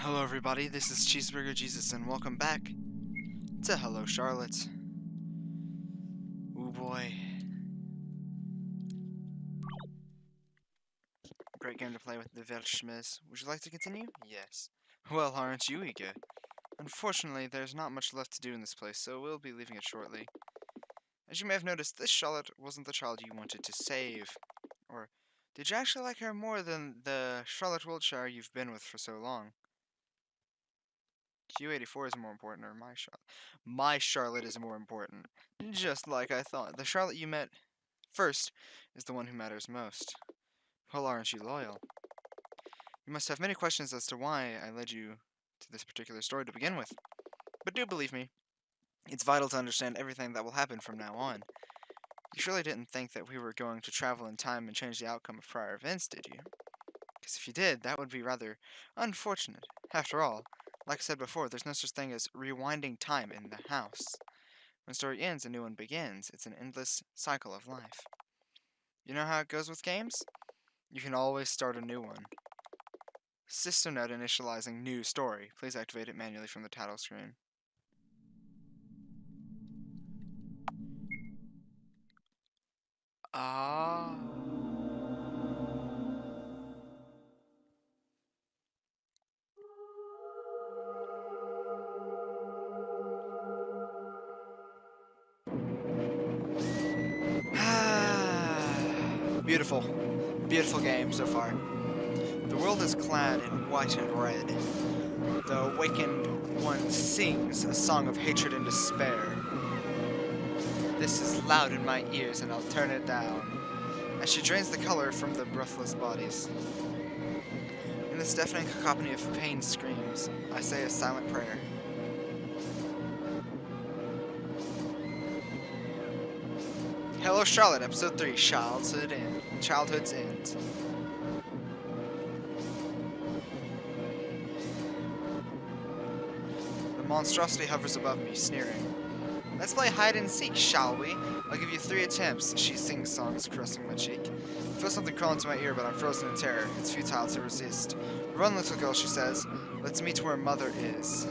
Hello everybody, this is Cheeseburger Jesus and welcome back to Hello Charlotte. Ooh boy. Great game to play with the Weltschmiss. Would you like to continue? Yes. Well, aren't you eager? Unfortunately, there's not much left to do in this place, so we'll be leaving it shortly. As you may have noticed, this Charlotte wasn't the child you wanted to save. Or, did you actually like her more than the Charlotte Wiltshire you've been with for so long? Q84 is more important, or my Charlotte? My Charlotte is more important. Just like I thought. The Charlotte you met first is the one who matters most. Well, aren't you loyal? You must have many questions as to why I led you to this particular story to begin with. But do believe me, it's vital to understand everything that will happen from now on. You surely didn't think that we were going to travel in time and change the outcome of prior events, did you? Because if you did, that would be rather unfortunate. After all, like I said before, there's no such thing as rewinding time in the house. When a story ends, a new one begins. It's an endless cycle of life. You know how it goes with games? You can always start a new one. System note initializing new story. Please activate it manually from the title screen. Ah. Beautiful. Beautiful game so far. The world is clad in white and red. The awakened one sings a song of hatred and despair. This is loud in my ears and I'll turn it down. As she drains the color from the breathless bodies. In this deafening cacophony of pain screams, I say a silent prayer. Hello Charlotte, Episode 3, Childhood's End. The monstrosity hovers above me, sneering. Let's play hide and seek, shall we? I'll give you 3 attempts, she sings songs, caressing my cheek. I feel something crawl into my ear, but I'm frozen in terror. It's futile to resist. Run, little girl, she says. Let's meet where mother is.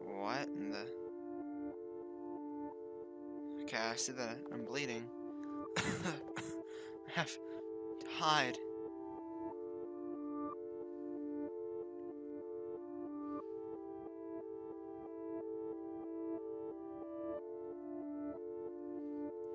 What in the... Okay, I see that I'm bleeding. I have to hide.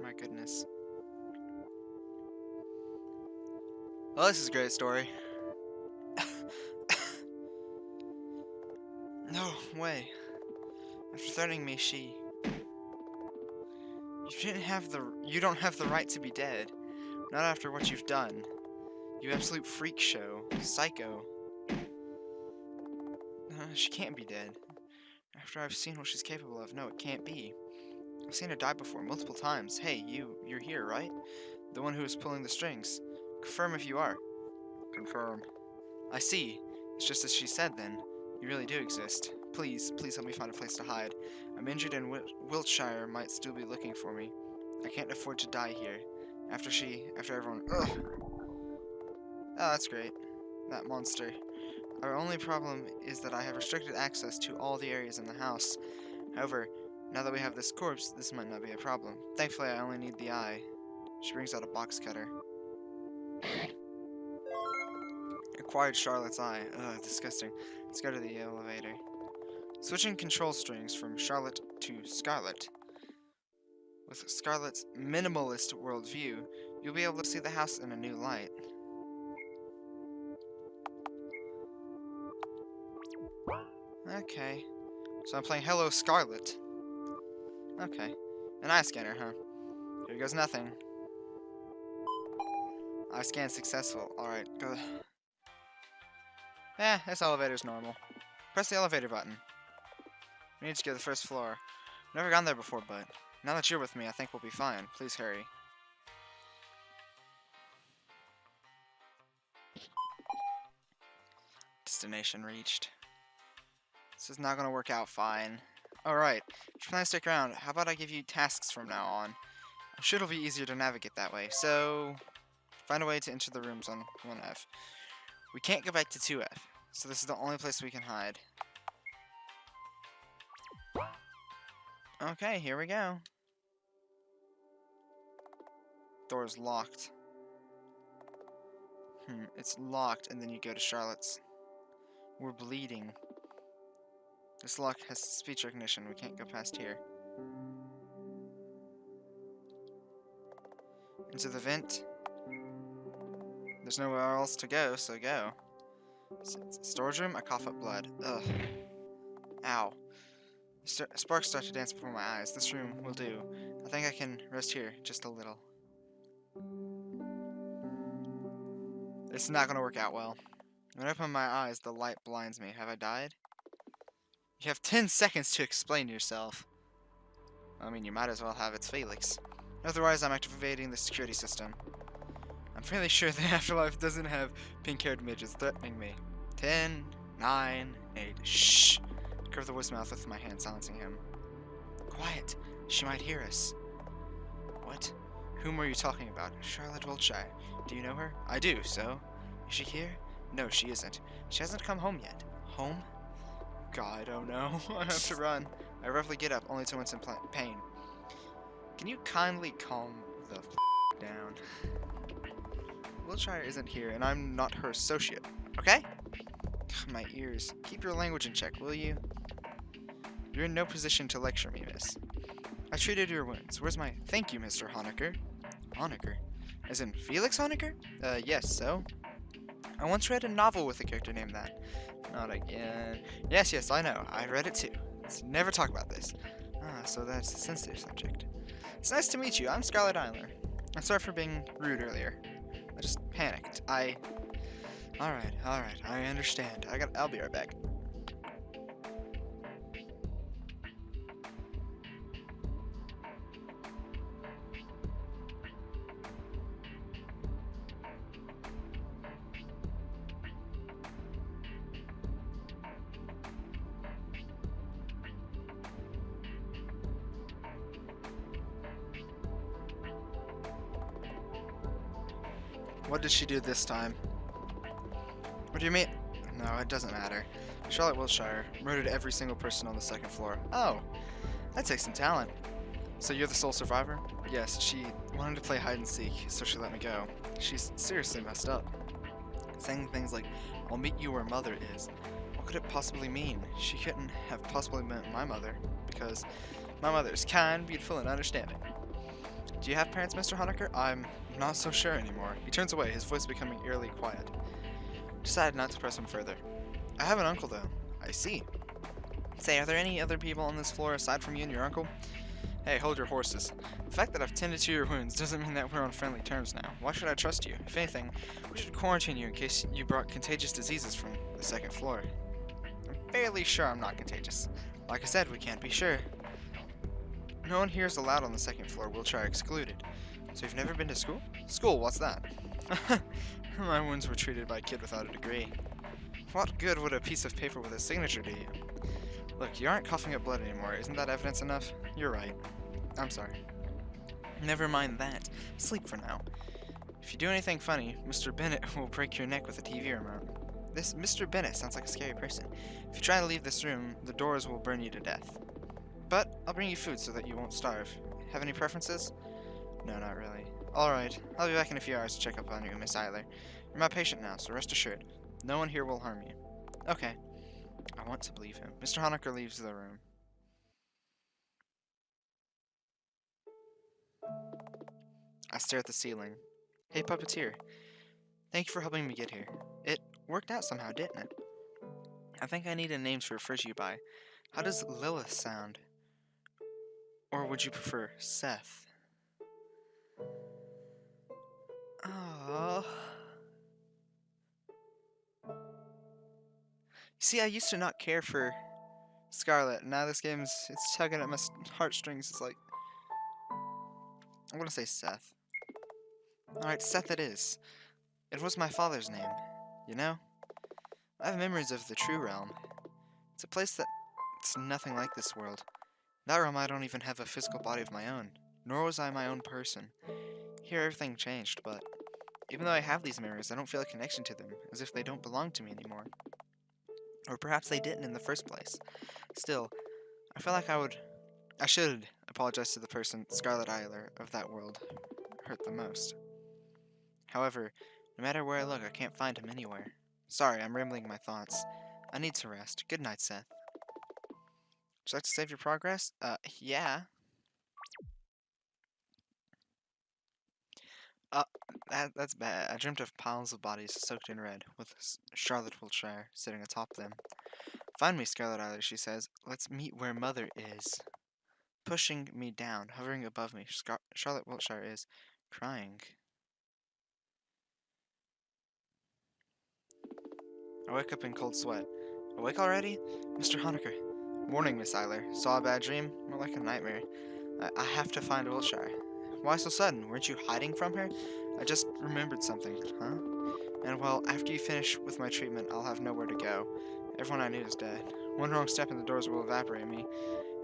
My goodness. Well, this is a great story. No way. After threatening me, You don't have the right to be dead. Not after what you've done. You absolute freak show. Psycho. She can't be dead. After I've seen what she's capable of, no, it can't be. I've seen her die before, multiple times. Hey, you're here, right? The one who is pulling the strings. Confirm if you are. Confirm. I see. It's just as she said then. You really do exist. Please help me find a place to hide. I'm injured and Wiltshire might still be looking for me. I can't afford to die here. After everyone... Ugh. Oh, that's great. That monster. Our only problem is that I have restricted access to all the areas in the house. However, now that we have this corpse, this might not be a problem. Thankfully, I only need the eye. She brings out a box cutter. Acquired Charlotte's eye. Ugh, disgusting. Let's go to the elevator. Switching control strings from Charlotte to Scarlett. With Scarlett's minimalist worldview, you'll be able to see the house in a new light. Okay. So I'm playing Hello Scarlett. Okay. An eye scanner, huh? Here goes nothing. Eye scan successful. Alright, go. This elevator's normal. Press the elevator button. We need to go to the first floor. Never gone there before, but now that you're with me, I think we'll be fine. Please hurry. Destination reached. This is not going to work out fine. Alright, if you plan to stick around, how about I give you tasks from now on? I'm sure it'll be easier to navigate that way, so find a way to enter the rooms on 1F. We can't go back to 2F, so this is the only place we can hide. Okay, here we go. Door's locked. It's locked, and then you go to Charlotte's. We're bleeding. This lock has speech recognition. We can't go past here. Into the vent. There's nowhere else to go, so go. Storage room? I cough up blood. Ugh. Ow. Sparks start to dance before my eyes. This room will do. I think I can rest here just a little. It's not gonna work out well. When I open my eyes, the light blinds me. Have I died? You have 10 seconds to explain yourself. I mean, you might as well have. It's Felix. Otherwise, I'm activating the security system. I'm fairly sure the afterlife doesn't have pink-haired midgets threatening me. 10, 9, 8. Shh! I cover the boy's mouth with my hand, silencing him. Quiet! She might hear us. What? Whom were you talking about? Scarlett Wiltshire. Do you know her? I do, so? Is she here? No, she isn't. She hasn't come home yet. Home? God, oh no. I have to run. I roughly get up, only to wince in pain. Can you kindly calm the down? Wiltshire isn't here, and I'm not her associate. Okay? My ears. Keep your language in check, will you? You're in no position to lecture me, miss. I treated your wounds. Where's my... Thank you, Mr. Honecker. Honecker? As in Felix Honecker? Yes, so? I once read a novel with a character named that. Not again. Yes, I know. I read it too. Let's never talk about this. Ah, so that's a sensitive subject. It's nice to meet you. I'm Scarlett Eiler. I'm sorry for being rude earlier. I just panicked. Alright. I understand. I'll be right back. What did she do this time? What do you mean? No, it doesn't matter. Scarlett Wiltshire murdered every single person on the second floor. Oh, that takes some talent. So you're the sole survivor? Yes, she wanted to play hide and seek, so she let me go. She's seriously messed up. Saying things like, I'll meet you where mother is. What could it possibly mean? She couldn't have possibly meant my mother, because my mother is kind, beautiful, and understanding. Do you have parents, Mr. Honecker? I'm not so sure anymore. He turns away, his voice becoming eerily quiet. Decided not to press him further. I have an uncle, though. I see. Say, are there any other people on this floor aside from you and your uncle? Hey, hold your horses. The fact that I've tended to your wounds doesn't mean that we're on friendly terms now. Why should I trust you? If anything, we should quarantine you in case you brought contagious diseases from the second floor. I'm fairly sure I'm not contagious. Like I said, we can't be sure. No one here is allowed on the second floor, Wiltshire excluded. So you've never been to school? School, what's that? My wounds were treated by a kid without a degree. What good would a piece of paper with a signature do you? Look, you aren't coughing up blood anymore. Isn't that evidence enough? You're right. I'm sorry. Never mind that. Sleep for now. If you do anything funny, Mr. Bennett will break your neck with a TV remote. This Mr. Bennett sounds like a scary person. If you try to leave this room, the doors will burn you to death. But I'll bring you food so that you won't starve. Have any preferences? No, not really. Alright, I'll be back in a few hours to check up on you, Miss Eiler. You're my patient now, so rest assured. No one here will harm you. Okay. I want to believe him. Mr. Honecker leaves the room. I stare at the ceiling. Hey, puppeteer. Thank you for helping me get here. It worked out somehow, didn't it? I think I need a name to refer to you by. How does Lilith sound? Or would you prefer Seth? Oh. See, I used to not care for Scarlett. Now this it's tugging at my heartstrings. It's like, I'm gonna say Seth. Alright, Seth it is. It was my father's name, you know? I have memories of the True Realm. It's a place that's nothing like this world. In that realm I don't even have a physical body of my own. nor was I my own person. Here everything changed, but even though I have these mirrors, I don't feel a connection to them, as if they don't belong to me anymore. Or perhaps they didn't in the first place. Still, I feel like I should apologize to the person, Scarlett Eiler, of that world hurt the most. However, no matter where I look, I can't find him anywhere. Sorry, I'm rambling my thoughts. I need to rest. Good night, Seth. Would you like to save your progress? Yeah. Uh, that's bad. I dreamt of piles of bodies soaked in red, with Charlotte Wiltshire sitting atop them. Find me, Scarlet Eiler, she says. Let's meet where Mother is. Pushing me down, hovering above me, Charlotte Wiltshire is crying. I wake up in cold sweat. Awake already? Mr. Honecker. Morning, Miss Eiler. Saw a bad dream? More like a nightmare. I have to find Wiltshire. Why so sudden? Weren't you hiding from her? I just remembered something, huh? And well, after you finish with my treatment, I'll have nowhere to go. Everyone I knew is dead. One wrong step and the doors will evaporate me.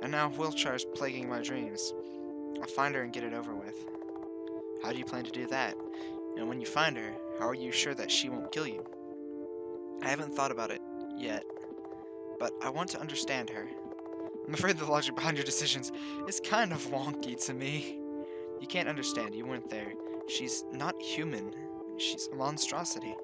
And now Wiltshire's plaguing my dreams. I'll find her and get it over with. How do you plan to do that? And when you find her, how are you sure that she won't kill you? I haven't thought about it yet, but I want to understand her. I'm afraid the logic behind your decisions is kind of wonky to me. You can't understand, you weren't there. She's not human. She's a monstrosity.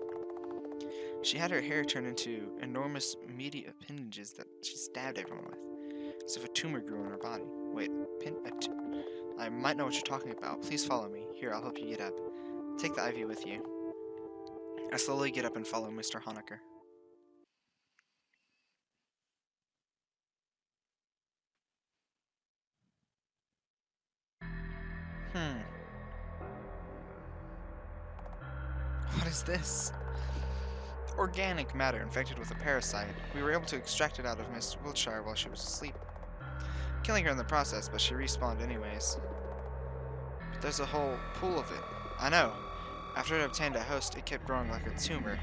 She had her hair turned into enormous meaty appendages that she stabbed everyone with, as if a tumor grew in her body. Wait, I might know what you're talking about. Please follow me. Here, I'll help you get up. Take the ivy with you. I slowly get up and follow Mr. Honecker. What is this? Organic matter infected with a parasite. We were able to extract it out of Miss Wiltshire while she was asleep, killing her in the process, but she respawned anyways. But there's a whole pool of it. I know. After it obtained a host, it kept growing like a tumor.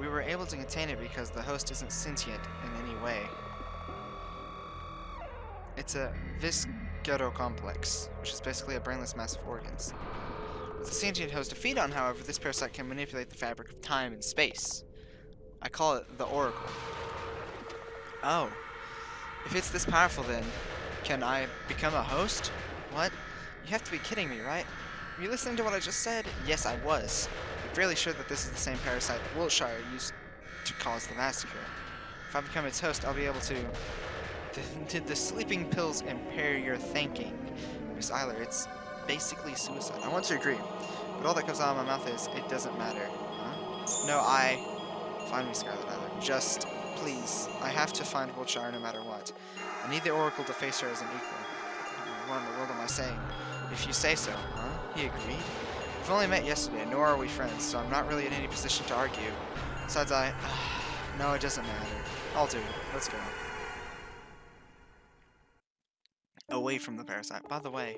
We were able to contain it because the host isn't sentient in any way. It's a viscerocomplex, which is basically a brainless mass of organs. With a sentient host to feed on, however, this parasite can manipulate the fabric of time and space. I call it the Oracle. Oh. If it's this powerful, then can I become a host? What? You have to be kidding me, right? Were you listening to what I just said? Yes, I was. I'm fairly sure that this is the same parasite that Wiltshire used to cause the massacre. If I become its host, I'll be able to... Did the sleeping pills impair your thinking? Miss Eiler, it's basically suicide. I want to agree, but all that comes out of my mouth is, it doesn't matter. Huh? No, Find me, Scarlett Eiler. Just, please. I have to find Wiltshire no matter what. I need the Oracle to face her as an equal. What in the world am I saying? If you say so, huh? He agreed? We've only met yesterday, nor are we friends, so I'm not really in any position to argue. Besides, no, it doesn't matter. I'll do it. Let's go. Away from the parasite. By the way,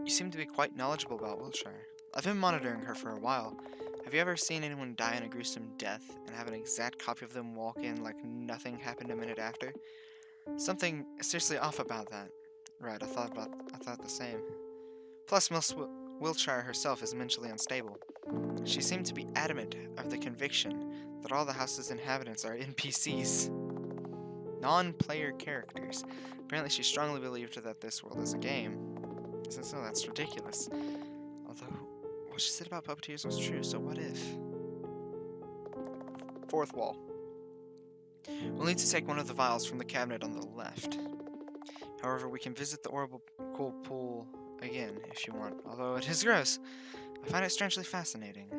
you seem to be quite knowledgeable about Wiltshire. I've been monitoring her for a while. Have you ever seen anyone die in a gruesome death and have an exact copy of them walk in like nothing happened a minute after? Something seriously off about that. Right, I thought the same. Plus, Miss Wiltshire herself is mentally unstable. She seemed to be adamant of the conviction that all the house's inhabitants are NPCs. Non-player characters. Apparently she strongly believed that this world is a game. So that's ridiculous. Although, what she said about puppeteers was true, so what if? Fourth wall. We'll need to take one of the vials from the cabinet on the left. However, we can visit the oracle pool again if you want, although it is gross. I find it strangely fascinating.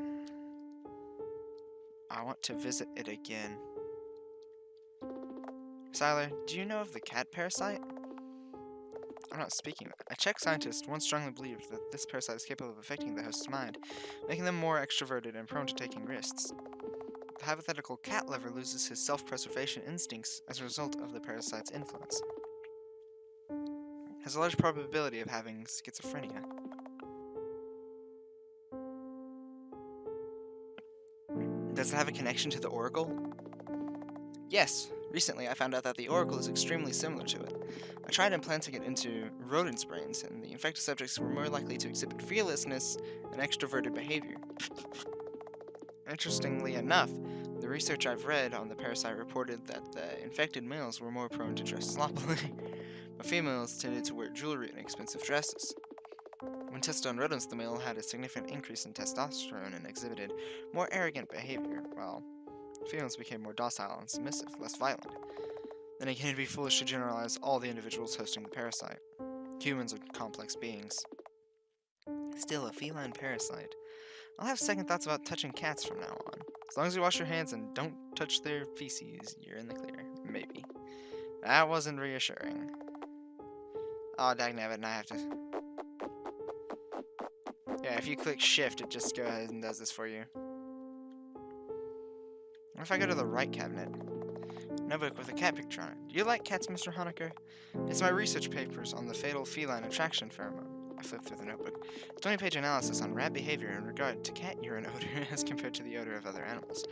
I want to visit it again. Siler, do you know of the cat parasite? I'm not speaking. A Czech scientist once strongly believed that this parasite is capable of affecting the host's mind, making them more extroverted and prone to taking risks. The hypothetical cat lover loses his self-preservation instincts as a result of the parasite's influence. Has a large probability of having schizophrenia. Does it have a connection to the Oracle? Yes, Recently, I found out that the Oracle is extremely similar to it. I tried implanting it into rodents' brains, and the infected subjects were more likely to exhibit fearlessness and extroverted behavior. Interestingly enough, the research I've read on the parasite reported that the infected males were more prone to dress sloppily, but females tended to wear jewelry and expensive dresses. When tested on rodents, the male had a significant increase in testosterone and exhibited more arrogant behavior, while females became more docile and submissive, less violent. Then again, it'd be foolish to generalize all the individuals hosting the parasite. Humans are complex beings. Still, a feline parasite. I'll have second thoughts about touching cats from now on. As long as you wash your hands and don't touch their feces, you're in the clear. Maybe. That wasn't reassuring. Oh, dagnabbit, and I have to... Yeah, if you click shift, it just goes ahead and does this for you. What if I go to the right cabinet? Notebook with a cat picture on it. Do you like cats, Mr. Honecker? It's my research papers on the fatal feline attraction pheromone. I flipped through the notebook. 20-page analysis on rat behavior in regard to cat urine odor as compared to the odor of other animals.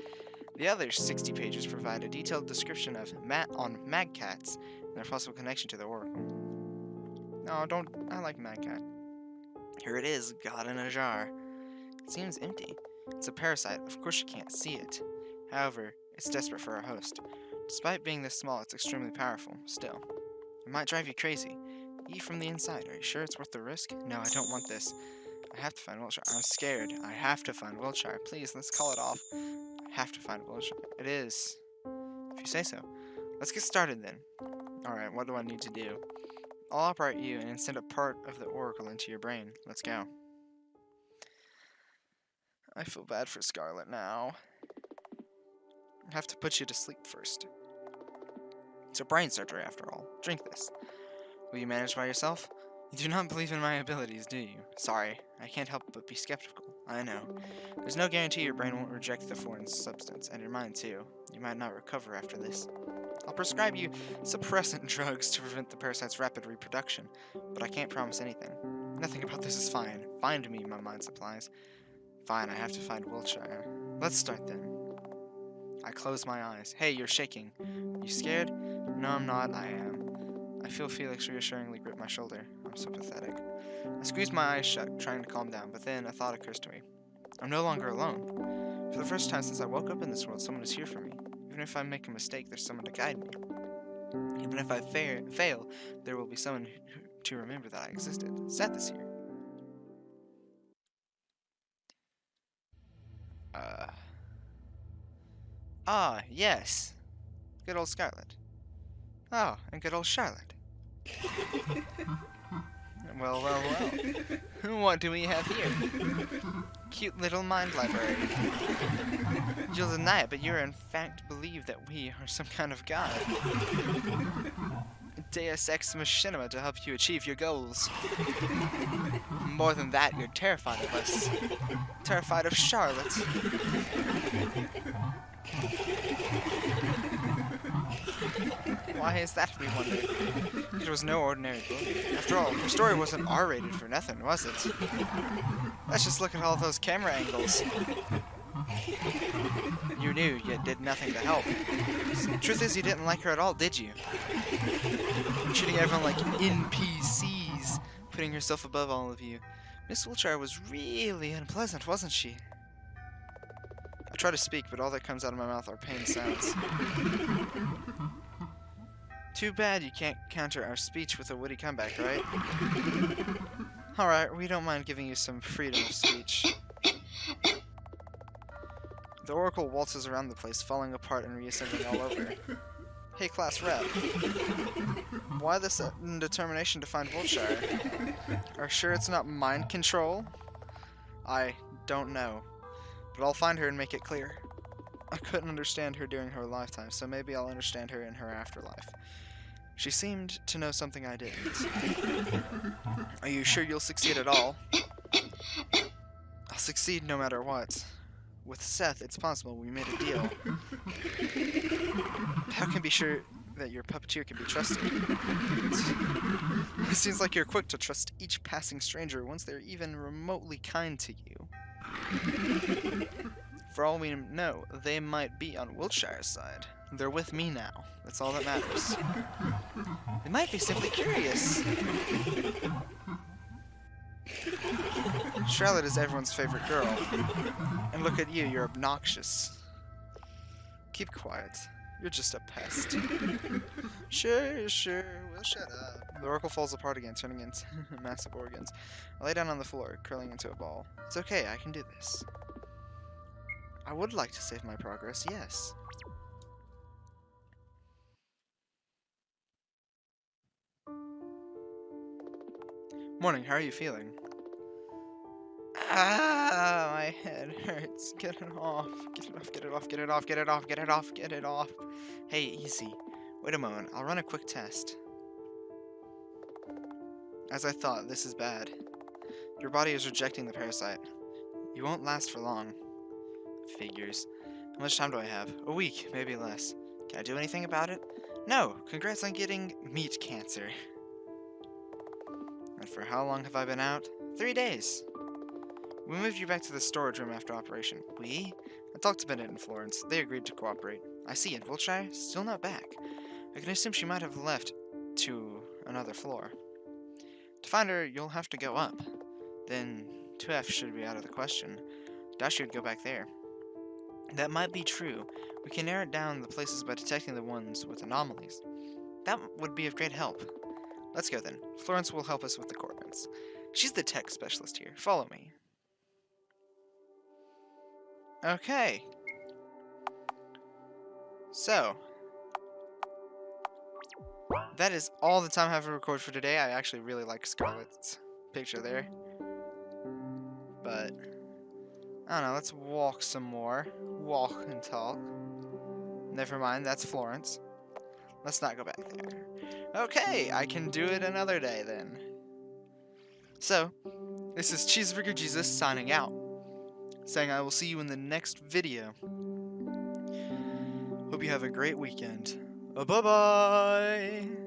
The other 60 pages provide a detailed description of mag cats and their possible connection to the Oracle. No, I like mag cat. Here it is, God in a jar. It seems empty. It's a parasite, of course you can't see it. However, it's desperate for a host. Despite being this small, it's extremely powerful. Still, it might drive you crazy. Eat from the inside. Are you sure it's worth the risk? No, I don't want this. I have to find Wiltshire. I'm scared. I have to find Wiltshire. Please, let's call it off. I have to find Wiltshire. It is. If you say so. Let's get started then. Alright, what do I need to do? I'll operate you and send a part of the Oracle into your brain. Let's go. I feel bad for Scarlett now. I have to put you to sleep first. It's a brain surgery after all. Drink this. Will you manage by yourself? You do not believe in my abilities, do you? Sorry, I can't help but be skeptical. I know. There's no guarantee your brain won't reject the foreign substance, and your mind too. You might not recover after this. I'll prescribe you suppressant drugs to prevent the parasite's rapid reproduction, but I can't promise anything. Nothing about this is fine. Find me, my mind supplies. Fine, I have to find Wiltshire. Let's start then. I close my eyes. Hey, you're shaking. You scared? No, I'm not. I am. I feel Felix reassuringly grip my shoulder. I'm so pathetic. I squeeze my eyes shut, trying to calm down, but then a thought occurs to me. I'm no longer alone. For the first time since I woke up in this world, someone is here for me. Even if I make a mistake, there's someone to guide me. Even if I fail, there will be someone to remember that I existed. Seth is here. Ah, yes. Good old Scarlett. Oh, and good old Charlotte. Well, well, well. What do we have here? Cute little mind library. You'll deny it, but you in fact believe that we are some kind of god. Deus Ex Machina to help you achieve your goals. More than that, you're terrified of us. Terrified of Charlotte. Why is that, we wonder? It was no ordinary book. After all, her story wasn't R-rated for nothing, was it? Let's just look at all those camera angles. You knew, yet did nothing to help. Truth is, you didn't like her at all, did you? Treating everyone like NPCs, putting herself above all of you. Miss Wiltshire was really unpleasant, wasn't she? I try to speak, but all that comes out of my mouth are pain sounds. Too bad you can't counter our speech with a witty comeback, right? Alright, we don't mind giving you some freedom of speech. The Oracle waltzes around the place, falling apart and reassembling all over. Hey, class rep. Why this sudden determination to find Wiltshire? Are you sure it's not mind control? I don't know. But I'll find her and make it clear. I couldn't understand her during her lifetime, so maybe I'll understand her in her afterlife. She seemed to know something I didn't. Are you sure you'll succeed at all? I'll succeed no matter what. With Seth, it's possible we made a deal. How can be sure that your puppeteer can be trusted? It seems like you're quick to trust each passing stranger once they're even remotely kind to you. For all we know, they might be on Wiltshire's side. They're with me now. That's all that matters. They might be simply curious. Scarlett is everyone's favorite girl. And look at you, you're obnoxious. Keep quiet. You're just a pest. Sure, we'll shut up. The oracle falls apart again, turning into massive organs. I lay down on the floor, curling into a ball. It's okay, I can do this. I would like to save my progress, yes. Morning, how are you feeling? Ah, my head hurts. Get it off. Get it off, get it off, get it off, get it off, get it off, get it off. Hey, easy. Wait a moment, I'll run a quick test. As I thought, this is bad. Your body is rejecting the parasite. You won't last for long. Figures. How much time do I have? A week, maybe less. Can I do anything about it? No! Congrats on getting meat cancer. And for how long have I been out? 3 days. We moved you back to the storage room after operation. We? I talked to Bennett and Florence. They agreed to cooperate. I see, and Wiltshire? Still not back. I can assume she might have left to another floor. To find her, you'll have to go up. Then 2F should be out of the question. Dashi would go back there. That might be true. We can narrow down the places by detecting the ones with anomalies. That would be of great help. Let's go then. Florence will help us with the coordinates. She's the tech specialist here. Follow me. Okay. So, that is all the time I have to record for today. I actually really like Scarlett's picture there. But, I don't know, let's walk some more. Walk and talk. Never mind, that's Florence. Let's not go back there. Okay, I can do it another day then. So, this is Cheeseburger Jesus signing out. Saying I will see you in the next video. Hope you have a great weekend. Bye-bye!